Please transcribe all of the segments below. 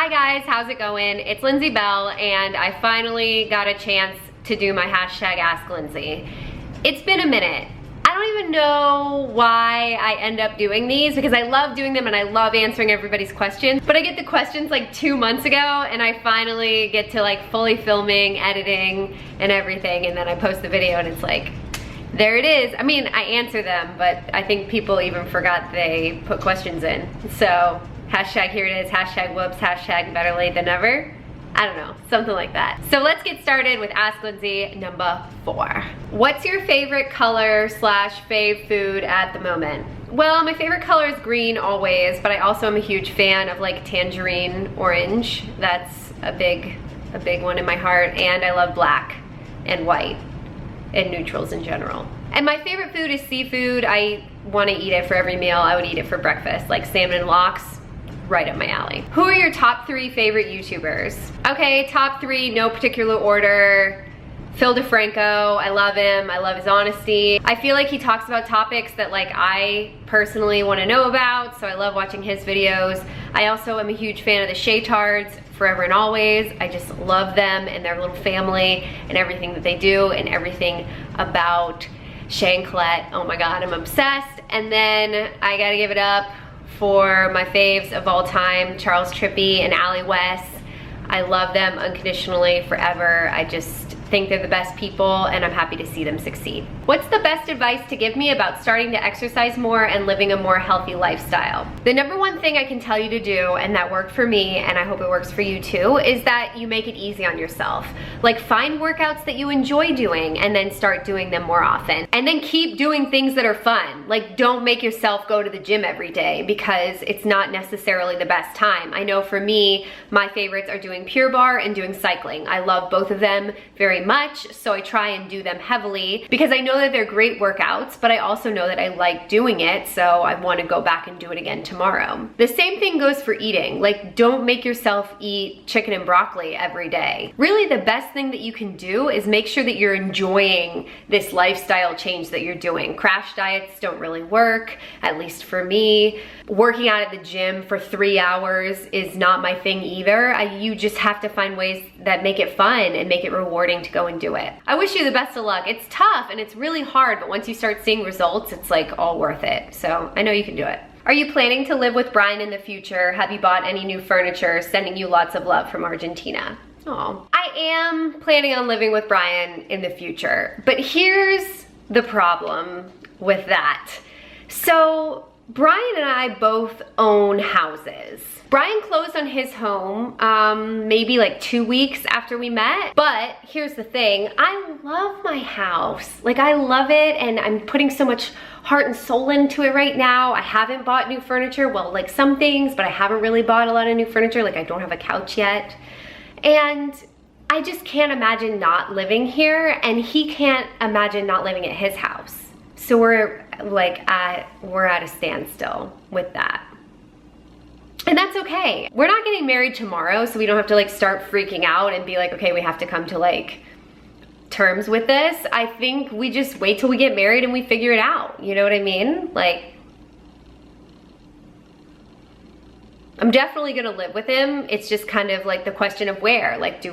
Hi guys, how's it going? It's Lindsey Bell, and I finally got a chance to do my hashtag Ask Lindsey. It's been a minute. I don't even know why I end up doing these because I love doing them and I love answering everybody's questions, but I get the questions like 2 months ago and I finally get to like fully filming, editing, and everything, and then I post the video and it's like, there it is. I mean, I answer them, but I think people even forgot they put questions in. So, hashtag here it is, hashtag whoops, hashtag better late than never. I don't know, something like that. So let's get started with Ask Lindsey number 4. What's your favorite color slash fave food at the moment? Well, my favorite color is green always, but I also am a huge fan of like tangerine orange. That's a big one in my heart, and I love black and white and neutrals in general. And my favorite food is seafood. I want to eat it for every meal. I would eat it for breakfast, like salmon and lox. Right up my alley. Who are your top 3 favorite YouTubers? Okay, top 3, no particular order. Phil DeFranco, I love him. I love his honesty. I feel like he talks about topics that like I personally want to know about, so I love watching his videos. I also am a huge fan of the Shaytards, forever and always. I just love them and their little family and everything that they do and everything about Shay and Colette. Oh my God, I'm obsessed. And then I gotta give it up for my faves of all time, Charles Trippy and Allie West. I love them unconditionally forever. I just think they're the best people and I'm happy to see them succeed. What's the best advice to give me about starting to exercise more and living a more healthy lifestyle? The number one thing I can tell you to do, and that worked for me and I hope it works for you too, is that you make it easy on yourself. Like find workouts that you enjoy doing and then start doing them more often. And then keep doing things that are fun. Like don't make yourself go to the gym every day because it's not necessarily the best time. I know for me, my favorites are doing Pure Barre and doing cycling. I love both of them very much, so I try and do them heavily because I know that they're great workouts, but I also know that I like doing it, so I want to go back and do it again tomorrow. The same thing goes for eating. Like don't make yourself eat chicken and broccoli every day. Really the best thing that you can do is make sure that you're enjoying this lifestyle change that you're doing. Crash diets don't really work, at least for me. Working out at the gym for 3 hours is not my thing either. You just have to find ways that make it fun and make it rewarding to go and do it. I wish you the best of luck. It's tough and it's really hard, but once you start seeing results, it's like all worth it. So I know you can do it. Are you planning to live with Brian in the future? Have you bought any new furniture? Sending you lots of love from Argentina. Oh, I am planning on living with Brian in the future, but here's the problem with that. So Brian and I both own houses. Brian closed on his home maybe like 2 weeks after we met, but here's the thing, I love my house. Like I love it and I'm putting so much heart and soul into it right now. I haven't bought new furniture, well like some things, but I haven't really bought a lot of new furniture, like I don't have a couch yet. And I just can't imagine not living here and he can't imagine not living at his house. So we're at a standstill with that. And that's okay. We're not getting married tomorrow, so we don't have to like start freaking out and be like, okay, we have to come to like terms with this. I think we just wait till we get married and we figure it out. You know what I mean? Like, I'm definitely gonna live with him. It's just kind of like the question of where. Like,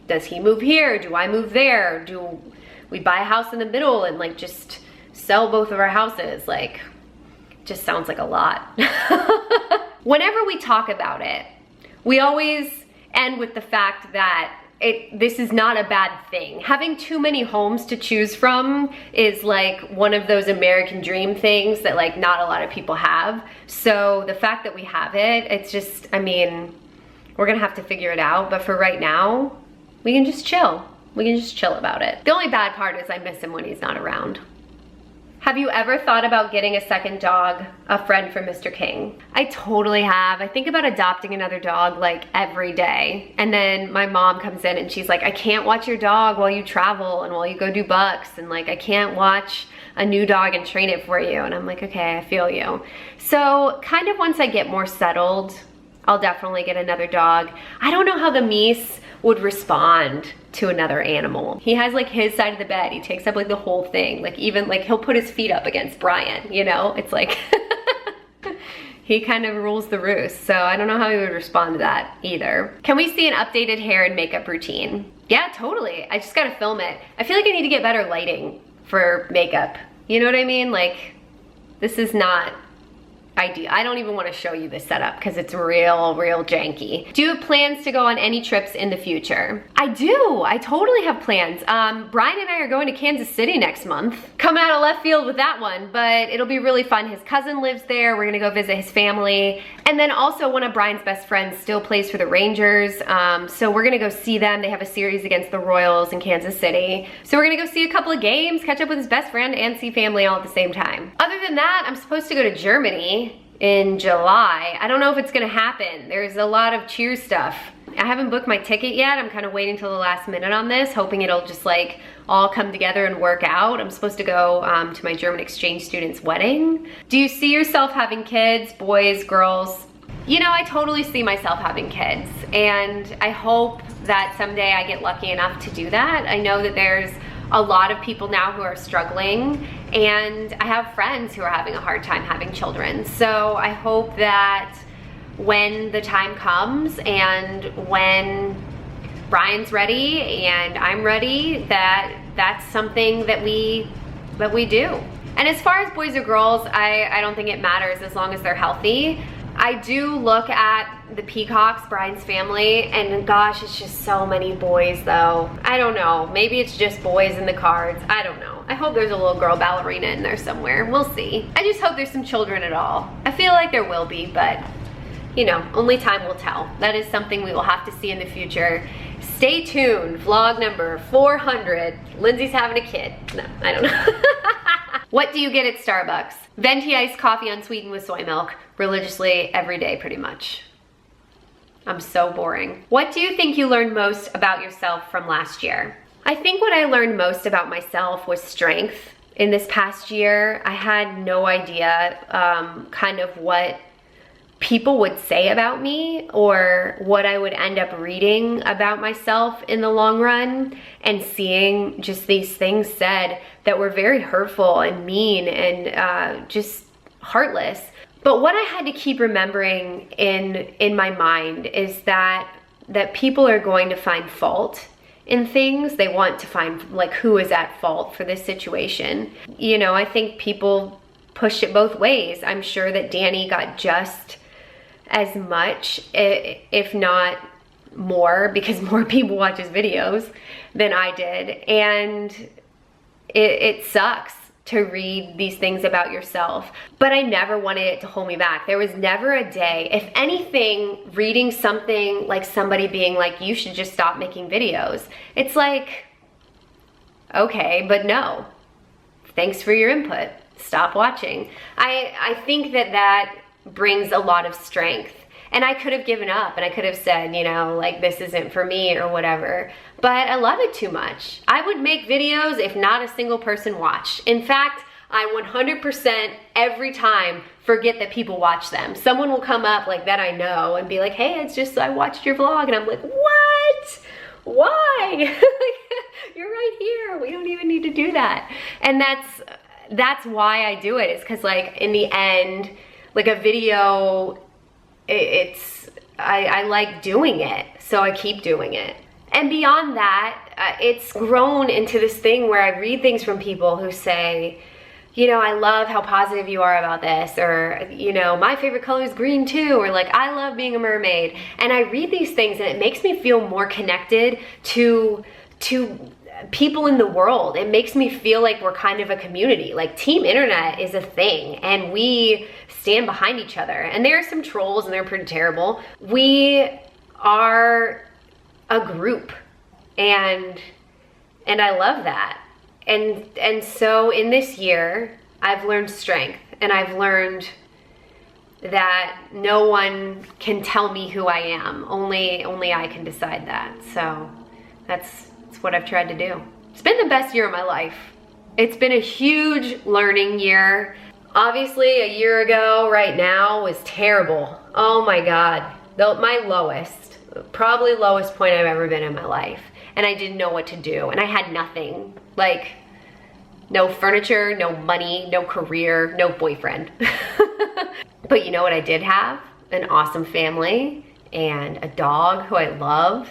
does he move here? Do I move there? Do we buy a house in the middle and like just sell both of our houses? Like, just sounds like a lot. Whenever we talk about it, we always end with the fact that this is not a bad thing. Having too many homes to choose from is like one of those American dream things that like not a lot of people have. So the fact that we have it, it's just, I mean, we're gonna have to figure it out. But for right now, we can just chill. We can just chill about it. The only bad part is I miss him when he's not around. Have you ever thought about getting a second dog, a friend from Mr. King? I totally have. I think about adopting another dog like every day. And then my mom comes in and she's like, I can't watch your dog while you travel and while you go do bucks. And like, I can't watch a new dog and train it for you. And I'm like, okay, I feel you. So kind of once I get more settled, I'll definitely get another dog. I don't know how the Mies would respond to another animal. He has like his side of the bed. He takes up like the whole thing. Like even like he'll put his feet up against Brian, you know? It's like, he kind of rules the roost. So I don't know how he would respond to that either. Can we see an updated hair and makeup routine? Yeah, totally. I just gotta film it. I feel like I need to get better lighting for makeup. You know what I mean? Like, this is not ideal. I don't even want to show you this setup because it's real janky. Do you have plans to go on any trips in the future? I do. I totally have plans. Brian and I are going to Kansas City next month. Coming out of left field with that one, but it'll be really fun. His cousin lives there. We're gonna go visit his family. And then also one of Brian's best friends still plays for the Rangers. So we're gonna go see them. They have a series against the Royals in Kansas City. So we're gonna go see a couple of games, catch up with his best friend, and see family all at the same time. Other than that, I'm supposed to go to Germany in July. I don't know if it's gonna happen. There's a lot of cheer stuff. I haven't booked my ticket yet. I'm kind of waiting till the last minute on this, hoping it'll just like all come together and work out. I'm supposed to go to my German exchange student's wedding. Do you see yourself having kids, boys, girls? You know, I totally see myself having kids, and I hope that someday I get lucky enough to do that. I know that there's a lot of people now who are struggling, and I have friends who are having a hard time having children. So I hope that when the time comes and when Brian's ready and I'm ready, that's something that we do. And as far as boys or girls, I don't think it matters as long as they're healthy. I do look at the Peacocks, Brian's family, and gosh, it's just so many boys though. I don't know, maybe it's just boys in the cards, I don't know. I hope there's a little girl ballerina in there somewhere, we'll see. I just hope there's some children at all. I feel like there will be, but you know, only time will tell. That is something we will have to see in the future. Stay tuned, vlog number 400. Lindsay's having a kid. No, I don't know. What do you get at Starbucks? Venti iced coffee unsweetened with soy milk, religiously every day pretty much. I'm so boring. What do you think you learned most about yourself from last year? I think what I learned most about myself was strength. In this past year, I had no idea kind of what people would say about me or what I would end up reading about myself in the long run, and seeing just these things said that were very hurtful and mean and just heartless. But what I had to keep remembering in my mind is that people are going to find fault in things. They want to find like who is at fault for this situation. You know, I think people pushed it both ways. I'm sure that Danny got just as much, if not more, because more people watch his videos than I did. And it sucks to read these things about yourself, but I never wanted it to hold me back. There was never a day, if anything, reading something like somebody being like, you should just stop making videos. It's like, okay, but no, thanks for your input, stop watching. I think that brings a lot of strength. And I could have given up and I could have said, you know, like, this isn't for me or whatever, but I love it too much. I would make videos if not a single person watched. In fact, I 100% every time forget that people watch them. Someone will come up like that I know and be like, hey, it's just, I watched your vlog. And I'm like, what? Why? You're right here. We don't even need to do that. And that's why I do it. It's because like in the end, like a video, I like doing it, so I keep doing it. And beyond that, it's grown into this thing where I read things from people who say, you know, I love how positive you are about this, or, you know, my favorite color is green too, or like, I love being a mermaid. And I read these things and it makes me feel more connected to people in the world. It makes me feel like we're kind of a community. Like, Team Internet is a thing and we stand behind each other. And there are some trolls and they're pretty terrible. We are a group, and I love that. And so in this year, I've learned strength, and I've learned that no one can tell me who I am. Only I can decide that. So that's what I've tried to do. It's been the best year of my life. It's been a huge learning year. Obviously, a year ago right now was terrible. Oh my God, my lowest, probably lowest point I've ever been in my life. And I didn't know what to do, and I had nothing. Like, no furniture, no money, no career, no boyfriend. But you know what I did have? An awesome family and a dog who I love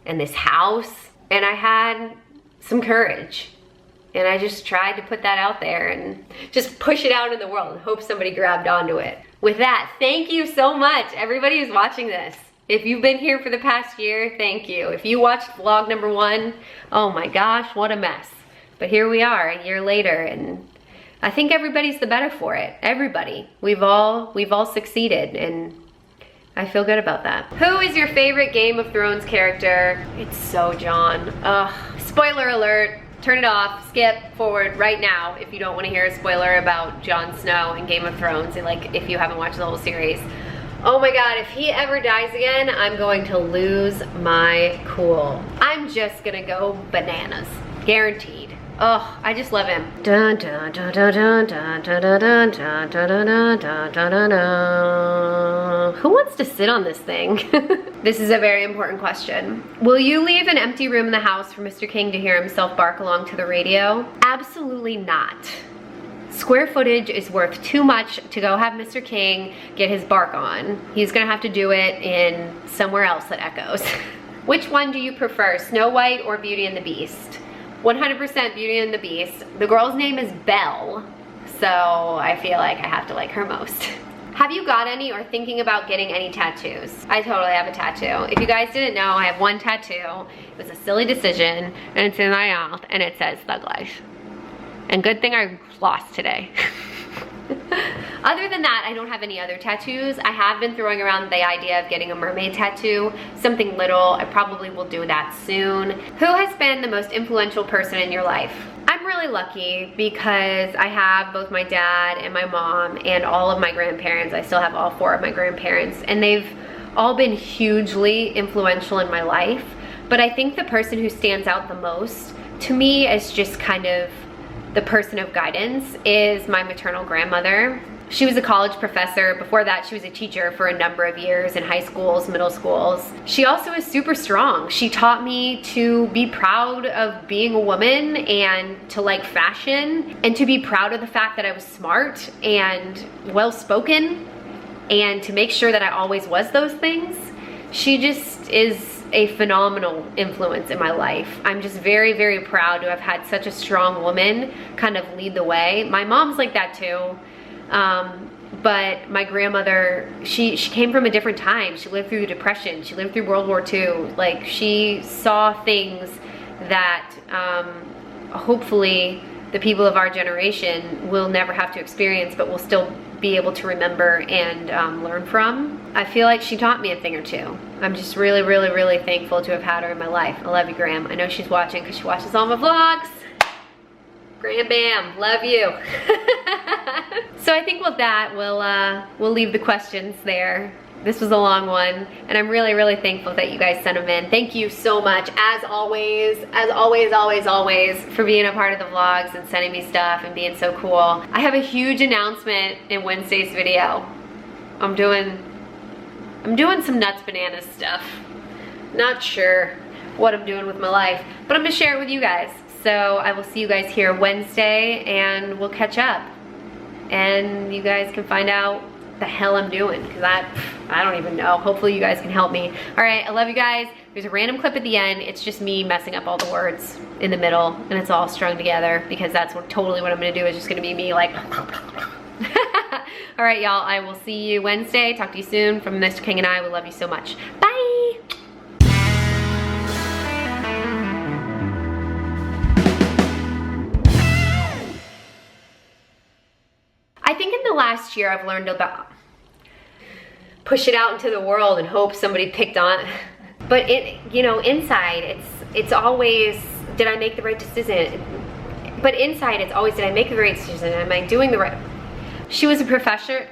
and this house. And I had some courage. And I just tried to put that out there and just push it out in the world and hope somebody grabbed onto it. With that, thank you so much, everybody who's watching this. If you've been here for the past year, thank you. If you watched vlog number 1, oh my gosh, what a mess. But here we are a year later, and I think everybody's the better for it. Everybody. We've all succeeded, and I feel good about that. Who is your favorite Game of Thrones character? It's so Jon. Ugh. Spoiler alert. Turn it off, skip forward right now if you don't want to hear a spoiler about Jon Snow and Game of Thrones, and like if you haven't watched the whole series. Oh my god, if he ever dies again, I'm going to lose my cool. I'm just gonna go bananas. Guaranteed. Oh, I just love him. Dun, dun, dun, dun, dun, dun, dun, dun, dun, dun, dun, dun, dun, dun, dun. Who wants to sit on this thing? This is a very important question. Will you leave an empty room in the house for Mr. King to hear himself bark along to the radio? Absolutely not. Square footage is worth too much to go have Mr. King get his bark on. He's gonna have to do it in somewhere else that echoes. Which one do you prefer, Snow White or Beauty and the Beast? 100% Beauty and the Beast. The girl's name is Belle, so I feel like I have to like her most. Have you got any or thinking about getting any tattoos? I totally have a tattoo. If you guys didn't know, I have one tattoo. It was a silly decision, and it's in my mouth, and it says Thug Life. And good thing I lost today. Other than that, I don't have any other tattoos. I have been throwing around the idea of getting a mermaid tattoo, something little. I probably will do that soon. Who has been the most influential person in your life? I'm really lucky because I have both my dad and my mom and all of my grandparents. I still have all 4 of my grandparents, and they've all been hugely influential in my life. But I think the person who stands out the most to me is just kind of the person of guidance is my maternal grandmother. She was a college professor. Before that, she was a teacher for a number of years in high schools, middle schools. She also is super strong. She taught me to be proud of being a woman and to like fashion and to be proud of the fact that I was smart and well-spoken and to make sure that I always was those things. She just is a phenomenal influence in my life. I'm just very, very proud to have had such a strong woman kind of lead the way. My mom's like that too. But my grandmother, she came from a different time. She lived through the Depression. She lived through World War II. Like, she saw things that hopefully the people of our generation will never have to experience, but will still be able to remember and learn from. I feel like she taught me a thing or two. I'm just really, really, really thankful to have had her in my life. I love you, Gram. I know she's watching because she watches all my vlogs. Gram Bam, love you. So I think with that, we'll leave the questions there. This was a long one, and I'm really, really thankful that you guys sent them in. Thank you so much, as always, for being a part of the vlogs and sending me stuff and being so cool. I have a huge announcement in Wednesday's video. I'm doing some nuts bananas stuff. Not sure what I'm doing with my life, but I'm gonna share it with you guys. So I will see you guys here Wednesday, and we'll catch up. And you guys can find out the hell I'm doing, because I don't even know. Hopefully you guys can help me. All right, I love you guys. There's a random clip at the end. It's just me messing up all the words in the middle, and it's all strung together, because that's totally what I'm gonna do. Is just gonna be me like. All right, y'all, I will see you Wednesday. Talk to you soon. From Mr. King and I, we love you so much. Bye. I think in the last year I've learned about push it out into the world and hope somebody picked on. But inside it's always, did I make the right decision? But inside it's always, did I make the right decision? Am I doing the right? She was a professor.